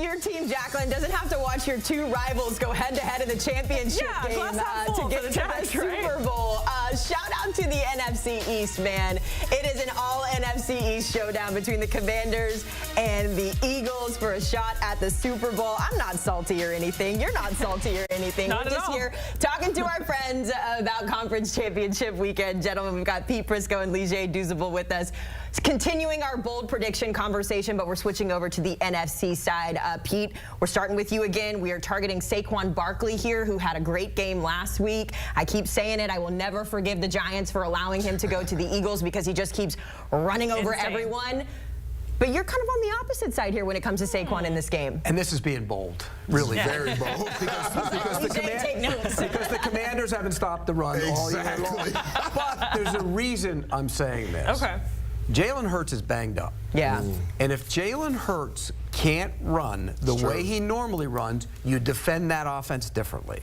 your team, Jacqueline, doesn't have to watch your two rivals go head-to-head in the championship game to get to the Super Bowl. Shout out to the NFC East, man. It is an all-NFC East showdown between the Commanders and the Eagles for a shot at the Super Bowl. I'm not salty or anything. You're not salty or anything. We're just here talking to our friends about Conference Championship weekend. Gentlemen, we've got Pete Prisco and Leger Douzable with us. Continuing our bold prediction conversation, but we're switching over to the NFC side. Pete, we're starting with you again. We are targeting Saquon Barkley here, who had a great game last week. I keep saying it. I will never forgive the Giants for allowing him to go to the Eagles because he just keeps running over everyone. But you're kind of on the opposite side here when it comes to Saquon in this game. And this is being bold, really very bold, because the Commanders haven't stopped the run all year long. But there's a reason I'm saying this. Okay. Jalen Hurts is banged up. Yeah. And if Jalen Hurts can't run the way he normally runs, you defend that offense differently.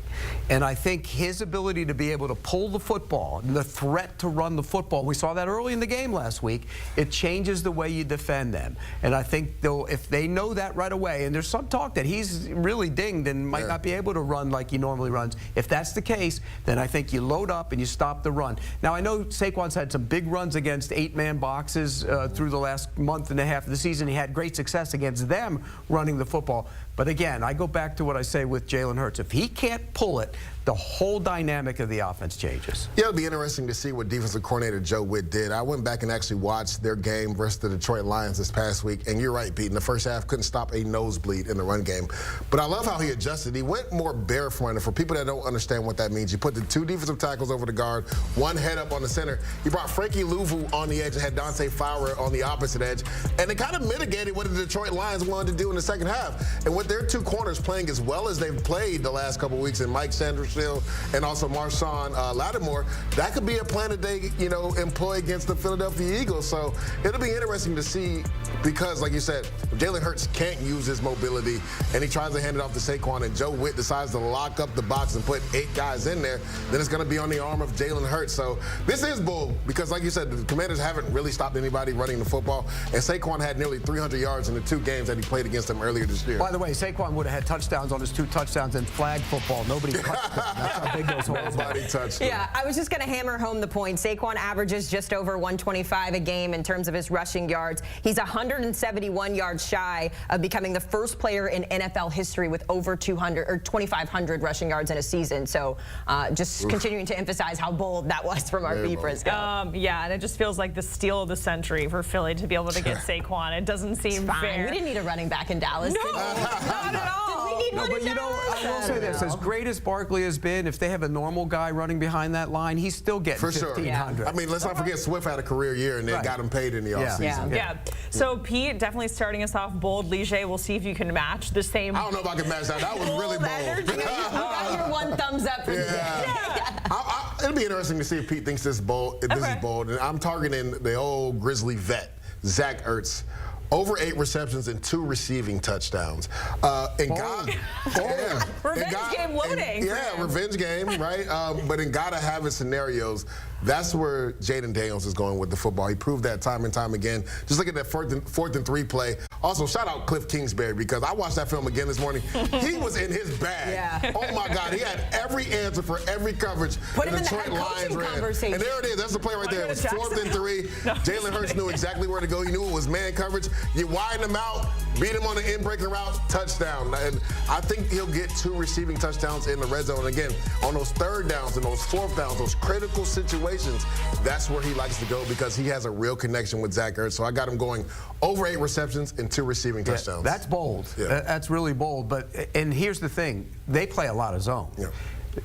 And I think his ability to be able to pull the football, and the threat to run the football, we saw that early in the game last week, it changes the way you defend them. And I think if they know that right away, and there's some talk that he's really dinged and might not be able to run like he normally runs, if that's the case, then I think you load up and you stop the run. Now, I know Saquon's had some big runs against 8-man boxes through the last month and a half of the season. He had great success against them running the football. But again, I go back to what I say with Jalen Hurts. If he can't pull it, the whole dynamic of the offense changes. Yeah, it'll be interesting to see what defensive coordinator Joe Witt did. I went back and actually watched their game versus the Detroit Lions this past week, and you're right, Pete. In the first half, couldn't stop a nosebleed in the run game. But I love how he adjusted. He went more barefronted. For people that don't understand what that means, you put the two defensive tackles over the guard, one head up on the center. He brought Frankie Louvu on the edge and had Dante Fowler on the opposite edge, and it kind of mitigated what the Detroit Lions wanted to do in the second half. And with their two corners playing as well as they've played the last couple of weeks, and Mike Sandersfield and also Marshawn Lattimore, that could be a plan that they, employ against the Philadelphia Eagles. So it'll be interesting to see, because, like you said, if Jalen Hurts can't use his mobility and he tries to hand it off to Saquon and Joe Witt decides to lock up the box and put 8 guys in there, then it's going to be on the arm of Jalen Hurts. So this is bold because, like you said, the Commanders haven't really stopped anybody running the football, and Saquon had nearly 300 yards in the 2 games that he played against them earlier this year. By the way, Saquon would have had touchdowns on his 2 touchdowns in flag football. Nobody touched him. That's how big those holes are. Touched him. Yeah, I was just going to hammer home the point. Saquon averages just over 125 a game in terms of his rushing yards. He's 171 yards shy of becoming the first player in NFL history with over 200 or 2,500 rushing yards in a season. So just continuing to emphasize how bold that was from our Pete Prisco. Yeah, and it just feels like the steal of the century for Philly to be able to get Saquon. It doesn't seem fair. We didn't need a running back in Dallas. No, not at all. No, but I will say this. As great as Barkley has been, if they have a normal guy running behind that line, he's still getting 1,500. I mean, let's not forget Swift had a career year and they got him paid in the offseason. Yeah. So, Pete, definitely starting us off bold. Leger, we'll see if you can match the same. I don't know if I can match that. That was really bold. You got your 1 thumbs up for the day. It'll be interesting to see if Pete thinks this is bold. And I'm targeting the old Grizzly vet, Zach Ertz. Over 8 receptions and 2 receiving touchdowns. Revenge game loading. Revenge game, right? But in gotta have it scenarios, that's where Jayden Daniels is going with the football. He proved that time and time again. Just look at that fourth and 3 play. Also, shout out Cliff Kingsbury, because I watched that film again this morning. He was in his bag. Oh my God, he had every answer for every coverage. Put him in the head coaching conversation. And there it is. That's the play right there. It was 4th and 3. Jalen Hurts knew exactly where to go. He knew it was man coverage. You widen him out, beat him on the in-breaking route, touchdown. And I think he'll get 2 receiving touchdowns in the red zone. And again, on those 3rd downs and those 4th downs, those critical situations, that's where he likes to go because he has a real connection with Zach Ertz. So I got him going over 8 receptions and 2 receiving touchdowns. That's bold. That's really bold. And here's the thing. They play a lot of zone.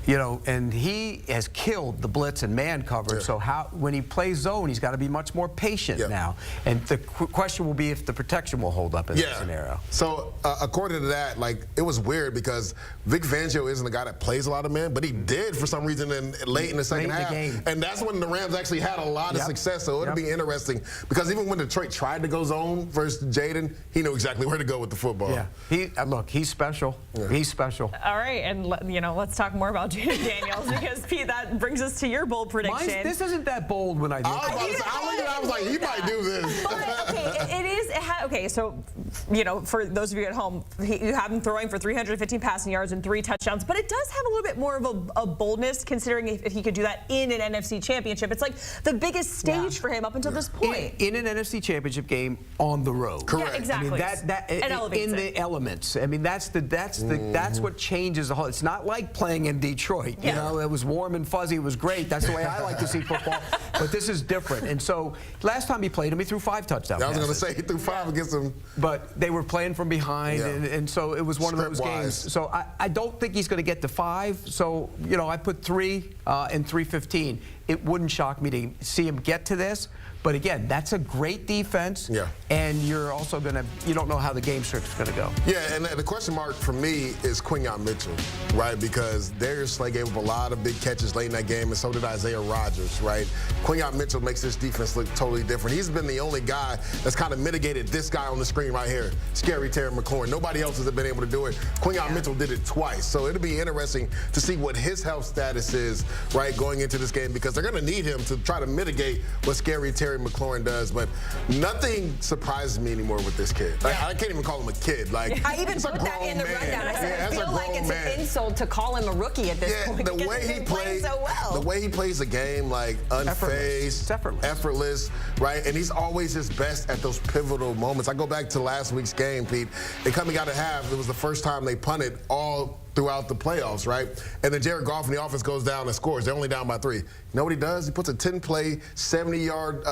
And he has killed the blitz and man coverage. So when he plays zone, he's got to be much more patient now. And the question will be if the protection will hold up in that scenario. So according to that, it was weird because Vic Fangio isn't a guy that plays a lot of man, but he did for some reason late in the second half. And that's when the Rams actually had a lot of success. So it'll be interesting because even when Detroit tried to go zone versus Jayden, he knew exactly where to go with the football. Look, he's special. He's special. All right, and let's talk more about about Jayden Daniels because, Pete, that brings us to your bold prediction. This isn't that bold when I look at it. I was like, he might do this. But, okay, so, for those of you at home, you have him throwing for 315 passing yards and 3 touchdowns, but it does have a little bit more of a boldness considering if he could do that in an NFC Championship. It's like the biggest stage for him up until this point. In an NFC Championship game on the road. Correct. Yeah, exactly. I mean, in the elements. I mean, that's what changes the whole. It's not like playing in Detroit. You know, it was warm and fuzzy. It was great. That's the way I like to see football. But this is different. And so last time he played him, he threw 5 touchdowns. I was going to say he threw 5 against them. But they were playing from behind, and so it was one of those games. So I don't think he's going to get to 5. So I put 3 and 315. It wouldn't shock me to see him get to this. But again, that's a great defense. Yeah. And you're also you don't know how the game script is going to go. Yeah, and the question mark for me is Quinyon Mitchell, right? Because Darius Slay gave up a lot of big catches late in that game, and so did Isaiah Rodgers, right? Quinyon Mitchell makes this defense look totally different. He's been the only guy that's kind of mitigated this guy on the screen right here, Scary Terry McLaurin. Nobody else has been able to do it. Quinyon Mitchell did it twice. So it'll be interesting to see what his health status is, right, going into this game, because they're going to need him to try to mitigate what Scary Terry McLaurin does. But nothing surprises me anymore with this kid. Like, I can't even call him a kid. Like, I even put that in the rundown. I said, I feel like it's an insult to call him a rookie at this point. The way he plays so well. The way he plays the game, like unfazed, effortless, right? And he's always his best at those pivotal moments. I go back to last week's game, Pete. They coming out of half. It was the first time they punted all throughout the playoffs, right? And then Jared Goff and the offense goes down and scores. They're only down by 3. You know what he does? He puts a 10-play, 70-yard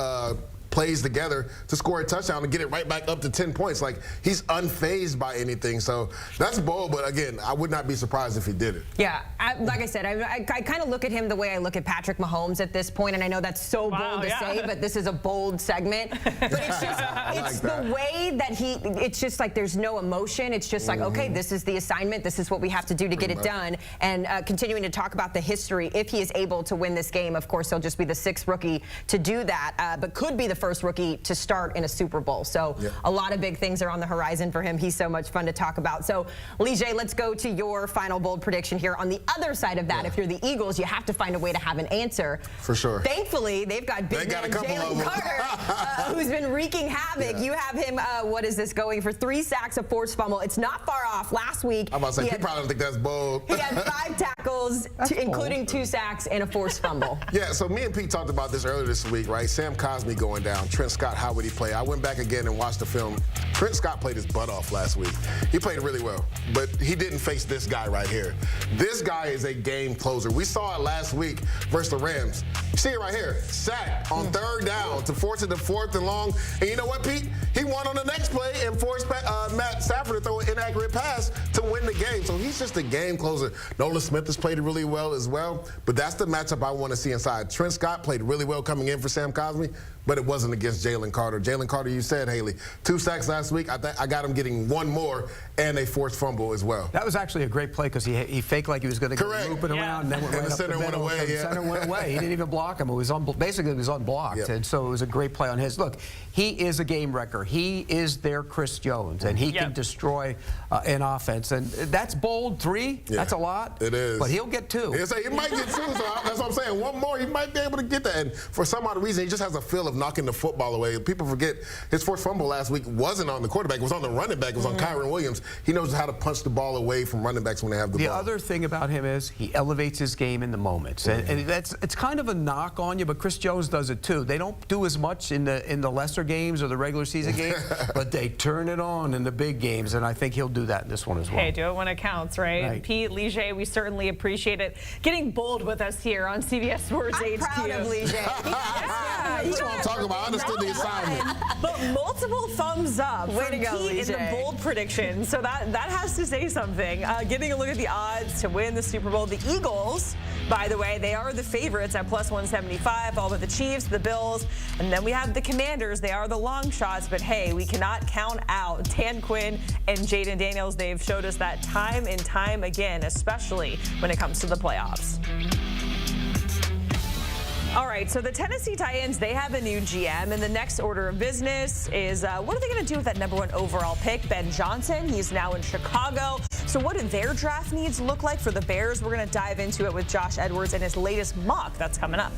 plays together to score a touchdown and get it right back up to 10 points. Like, he's unfazed by anything. So that's bold, but again, I would not be surprised if he did it. Yeah, like I said, I kind of look at him the way I look at Patrick Mahomes at this point, and I know that's so bold to say, but this is a bold segment. But it's just, it's the way that it's just like there's no emotion. It's just like, okay, this is the assignment. This is what we have to do to get it done. And continuing to talk about the history, if he is able to win this game, of course, he'll just be the 6th rookie to do that, but could be the first rookie to start in a Super Bowl. So a lot of big things are on the horizon for him. He's so much fun to talk about. So, Leger, let's go to your final bold prediction here. On the other side of that, if you're the Eagles, you have to find a way to have an answer. For sure. Thankfully, they've got big man Jaylen Carter, who's been wreaking havoc. You have him, what is this, going for 3 sacks, a forced fumble. It's not far off. Last week, I'm about to say, he probably don't think that's bold. He had 5 tackles, including 2 sacks and a forced fumble. Yeah, so me and Pete talked about this earlier this week, right? Sam Cosmi going down. Trent Scott, how would he play? I went back again and watched the film. Trent Scott played his butt off last week. He played really well, but he didn't face this guy right here. This guy is a game closer. We saw it last week versus the Rams. You see it right here. Sack on 3rd down to force it to 4th and long. And you know what, Pete? He won on the next play and forced Matt Stafford to throw an inaccurate pass to win the game. So he's just a game closer. Nolan Smith has played really well as well, but that's the matchup I want to see inside. Trent Scott played really well coming in for Sam Cosmi, but it wasn't against Jaylen Carter. Jaylen Carter, you said, Haley, 2 sacks last week. I got him getting 1 more and a forced fumble as well. That was actually a great play because he faked like he was going to go looping around, and then went right the center went away. The center went away. He didn't even block him. It was basically it was unblocked, and so it was a great play on his. Look, he is a game wrecker. He is their Chris Jones, and he can destroy an offense. And that's bold. 3. That's a lot. It is. But he'll get 2. He might get 2. So that's what I'm saying. 1 more, he might be able to get that. And for some odd reason, he just has a feel of knocking the football away. People forget his forced fumble last week wasn't on the quarterback. It was on the running back. It was on Kyron Williams. He knows how to punch the ball away from running backs when they have the ball. The other thing about him is he elevates his game in the moments. And it's kind of a knock on you, but Chris Jones does it too. They don't do as much in the lesser games or the regular season games, but they turn it on in the big games, and I think he'll do that in this one as well. Hey, do it when it counts, right? Pete, Leger, we certainly appreciate it. Getting bold with us here on CBS Sports HQ. I'm proud of Leger. That's what I'm talking about. I understood the assignment. But multiple thumbs up from Pete in the bold prediction. So that has to say something. Getting a look at the odds to win the Super Bowl. The Eagles, by the way, they are the favorites at +175, all but the Chiefs, the Bills, and then we have the Commanders. They are the long shots, but hey, we cannot count out Dan Quinn and Jayden Daniels. They've showed us that time and time again, especially when it comes to the playoffs. All right, so the Tennessee Titans, they have a new GM, and the next order of business is what are they going to do with that #1 overall pick, Ben Johnson? He's now in Chicago. So what do their draft needs look like for the Bears? We're going to dive into it with Josh Edwards and his latest mock that's coming up.